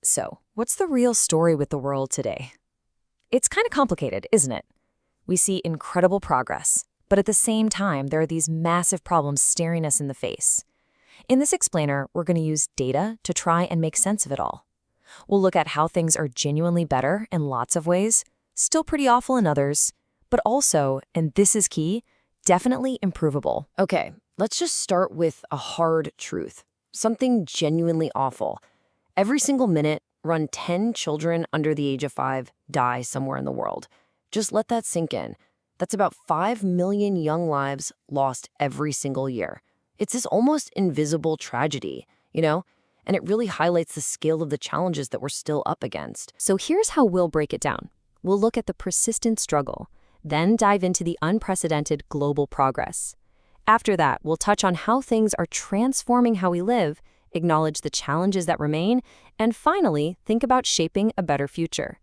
So, what's the real story with the world today? It's kind of complicated, isn't it? We see incredible progress, but at the same time, there are these massive problems staring us in the face. In this explainer, we're going to use data to try and make sense of it all. We'll look at how things are genuinely better in lots of ways, still pretty awful in others, but also, and this is key, definitely improvable. Okay, let's just start with a hard truth. Something genuinely awful. Every single minute, around 10 children under the age of 5 die somewhere in the world. Just let that sink in. That's about 5 million young lives lost every single year. It's this almost invisible tragedy, and it really highlights the scale of the challenges that we're still up against. So here's how we'll break it down. We'll look at the persistent struggle, then dive into the unprecedented global progress. After that, we'll touch on how things are transforming how we live, acknowledge the challenges that remain, and finally, think about shaping a better future.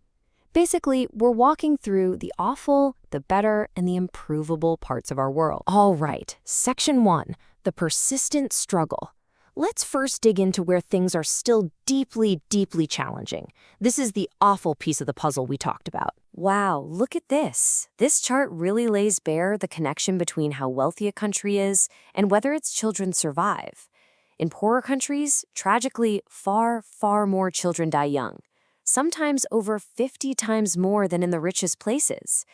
Basically, we're walking through the awful, the better, and the improvable parts of our world. All right, Section 1, the persistent struggle. Let's first dig into where things are still deeply, deeply challenging. This is the awful piece of the puzzle we talked about. Wow, look at this. This chart really lays bare the connection between how wealthy a country is and whether its children survive. In poorer countries, tragically, far, far more children die young, sometimes over 50 times more than in the richest places.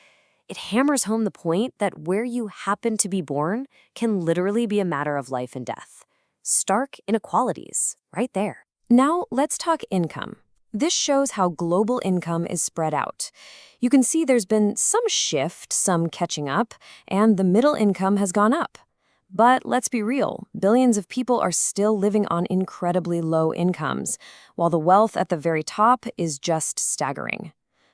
It hammers home the point that where you happen to be born can literally be a matter of life and death. Stark inequalities, right there. Now, let's talk income. This shows how global income is spread out. You can see there's been some shift, some catching up, and the middle income has gone up. But let's be real, billions of people are still living on incredibly low incomes, while the wealth at the very top is just staggering.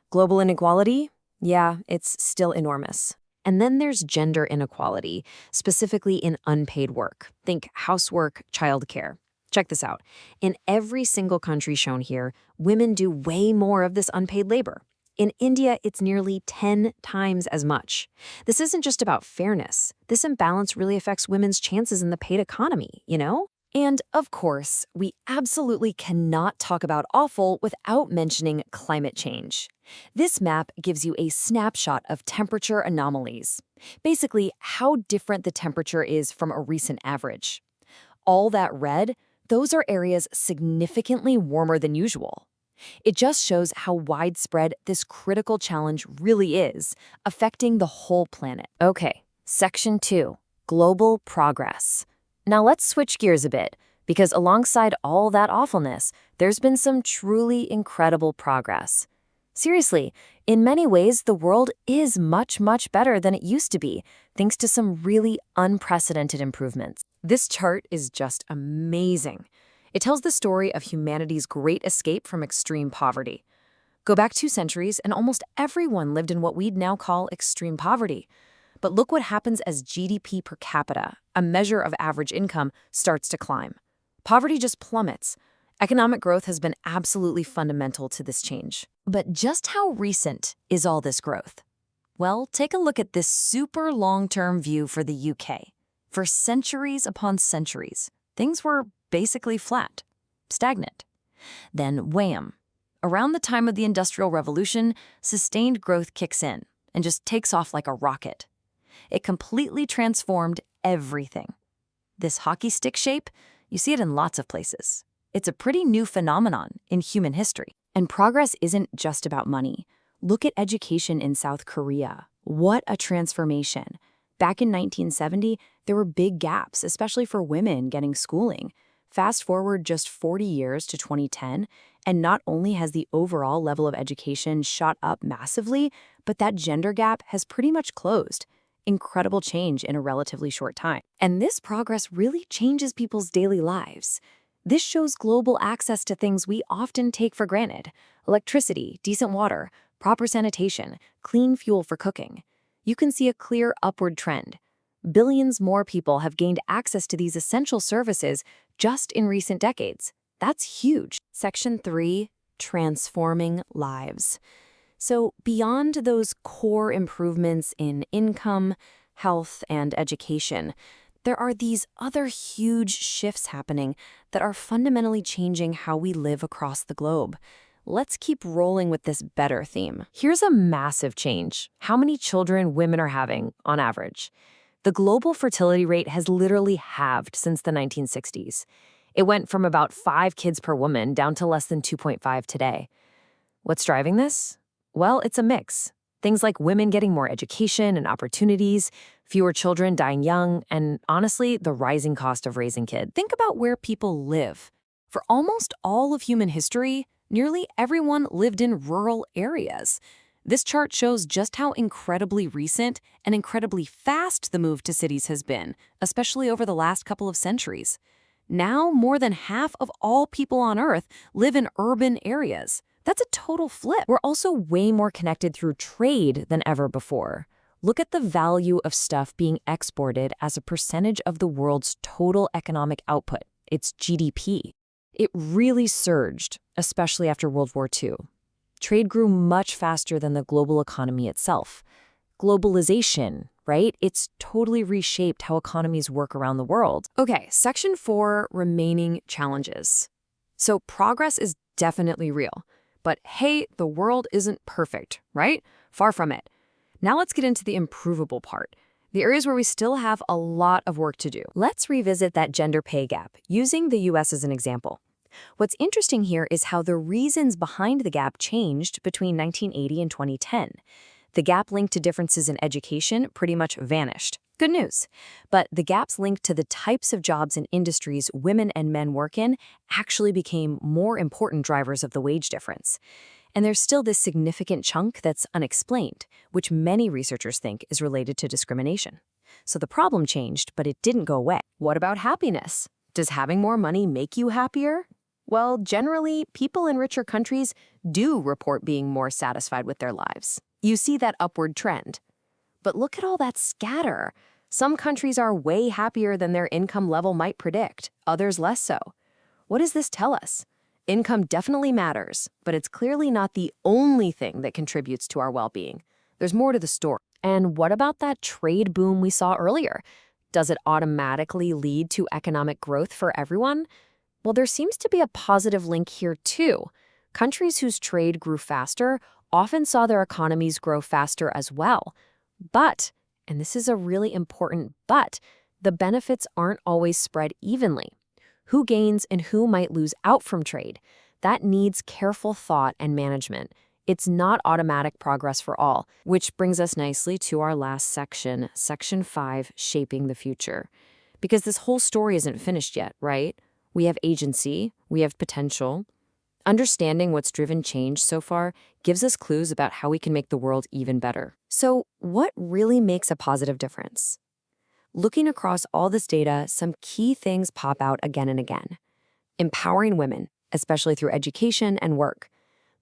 Global inequality? Yeah, it's still enormous. And then there's gender inequality, specifically in unpaid work. Think housework, childcare. Check this out. In every single country shown here, women do way more of this unpaid labor. In India, it's nearly 10 times as much. This isn't just about fairness. This imbalance really affects women's chances in the paid economy, And, of course, we absolutely cannot talk about awful without mentioning climate change. This map gives you a snapshot of temperature anomalies. Basically, how different the temperature is from a recent average. All that red, those are areas significantly warmer than usual. It just shows how widespread this critical challenge really is, affecting the whole planet. Okay, Section 2, Global Progress. Now let's switch gears a bit, because alongside all that awfulness, there's been some truly incredible progress. Seriously, in many ways, the world is much, much better than it used to be, thanks to some really unprecedented improvements. This chart is just amazing. It tells the story of humanity's great escape from extreme poverty. Go back 2 centuries, and almost everyone lived in what we'd now call extreme poverty. But look what happens as GDP per capita, a measure of average income, starts to climb. Poverty just plummets. Economic growth has been absolutely fundamental to this change. But just how recent is all this growth? Well, take a look at this super long-term view for the UK. For centuries upon centuries, things were basically flat, stagnant. Then, wham! Around the time of the Industrial Revolution, sustained growth kicks in and just takes off like a rocket. It completely transformed everything. This hockey stick shape, you see it in lots of places. It's a pretty new phenomenon in human history. And progress isn't just about money. Look at education in South Korea. What a transformation. Back in 1970, there were big gaps, especially for women getting schooling. Fast forward just 40 years to 2010, and not only has the overall level of education shot up massively, but that gender gap has pretty much closed. Incredible change in a relatively short time. And this progress really changes people's daily lives. This shows global access to things we often take for granted: electricity, decent water, proper sanitation, clean fuel for cooking. You can see a clear upward trend. Billions more people have gained access to these essential services just in recent decades. That's huge. Section 3, Transforming Lives. So beyond those core improvements in income, health, and education, there are these other huge shifts happening that are fundamentally changing how we live across the globe. Let's keep rolling with this better theme. Here's a massive change: how many children women are having on average. The global fertility rate has literally halved since the 1960s. It went from about 5 kids per woman down to less than 2.5 today. What's driving this? Well, it's a mix. Things like women getting more education and opportunities, fewer children dying young, and honestly, the rising cost of raising kids. Think about where people live. For almost all of human history, nearly everyone lived in rural areas. This chart shows just how incredibly recent and incredibly fast the move to cities has been, especially over the last couple of centuries. Now, more than half of all people on Earth live in urban areas. That's a total flip. We're also way more connected through trade than ever before. Look at the value of stuff being exported as a percentage of the world's total economic output, its GDP. It really surged, especially after World War II. Trade grew much faster than the global economy itself. Globalization, right? It's totally reshaped how economies work around the world. Okay, Section 4, remaining challenges. So progress is definitely real. But hey, the world isn't perfect, right? Far from it. Now let's get into the improvable part, the areas where we still have a lot of work to do. Let's revisit that gender pay gap, using the US as an example. What's interesting here is how the reasons behind the gap changed between 1980 and 2010. The gap linked to differences in education pretty much vanished. Good news. But the gaps linked to the types of jobs and industries women and men work in actually became more important drivers of the wage difference. And there's still this significant chunk that's unexplained, which many researchers think is related to discrimination. So the problem changed, but it didn't go away. What about happiness? Does having more money make you happier? Well, generally, people in richer countries do report being more satisfied with their lives. You see that upward trend. But look at all that scatter. Some countries are way happier than their income level might predict, others less so. What does this tell us? Income definitely matters, but it's clearly not the only thing that contributes to our well-being. There's more to the story. And what about that trade boom we saw earlier? Does it automatically lead to economic growth for everyone? Well, there seems to be a positive link here too. Countries whose trade grew faster often saw their economies grow faster as well. But, and this is a really important but, the benefits aren't always spread evenly. Who gains and who might lose out from trade? That needs careful thought and management. It's not automatic progress for all, which brings us nicely to our last section, Section 5, Shaping the Future. Because this whole story isn't finished yet, right? We have agency, we have potential. Understanding what's driven change so far gives us clues about how we can make the world even better. So, what really makes a positive difference? Looking across all this data, some key things pop out again and again. Empowering women, especially through education and work.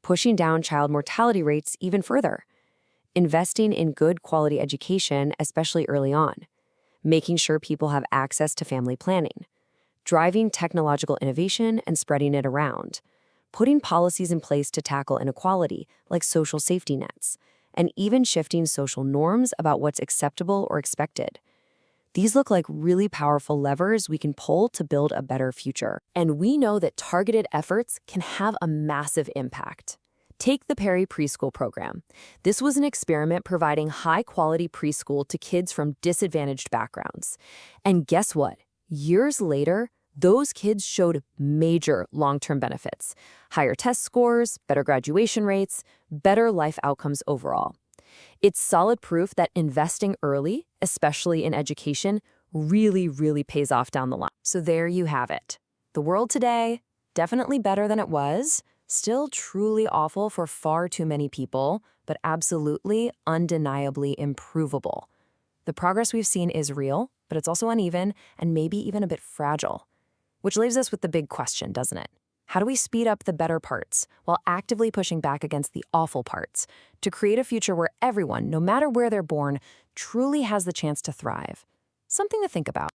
Pushing down child mortality rates even further. Investing in good quality education, especially early on. Making sure people have access to family planning. Driving technological innovation and spreading it around. Putting policies in place to tackle inequality, like social safety nets, and even shifting social norms about what's acceptable or expected. These look like really powerful levers we can pull to build a better future. And we know that targeted efforts can have a massive impact. Take the Perry Preschool Program. This was an experiment providing high-quality preschool to kids from disadvantaged backgrounds. And guess what? Years later, those kids showed major long-term benefits, higher test scores, better graduation rates, better life outcomes overall. It's solid proof that investing early, especially in education, really pays off down the line. So there you have it. The world today, definitely better than it was, still truly awful for far too many people, but absolutely, undeniably improvable. The progress we've seen is real, but it's also uneven and maybe even a bit fragile. Which leaves us with the big question, doesn't it? How do we speed up the better parts while actively pushing back against the awful parts to create a future where everyone, no matter where they're born, truly has the chance to thrive? Something to think about.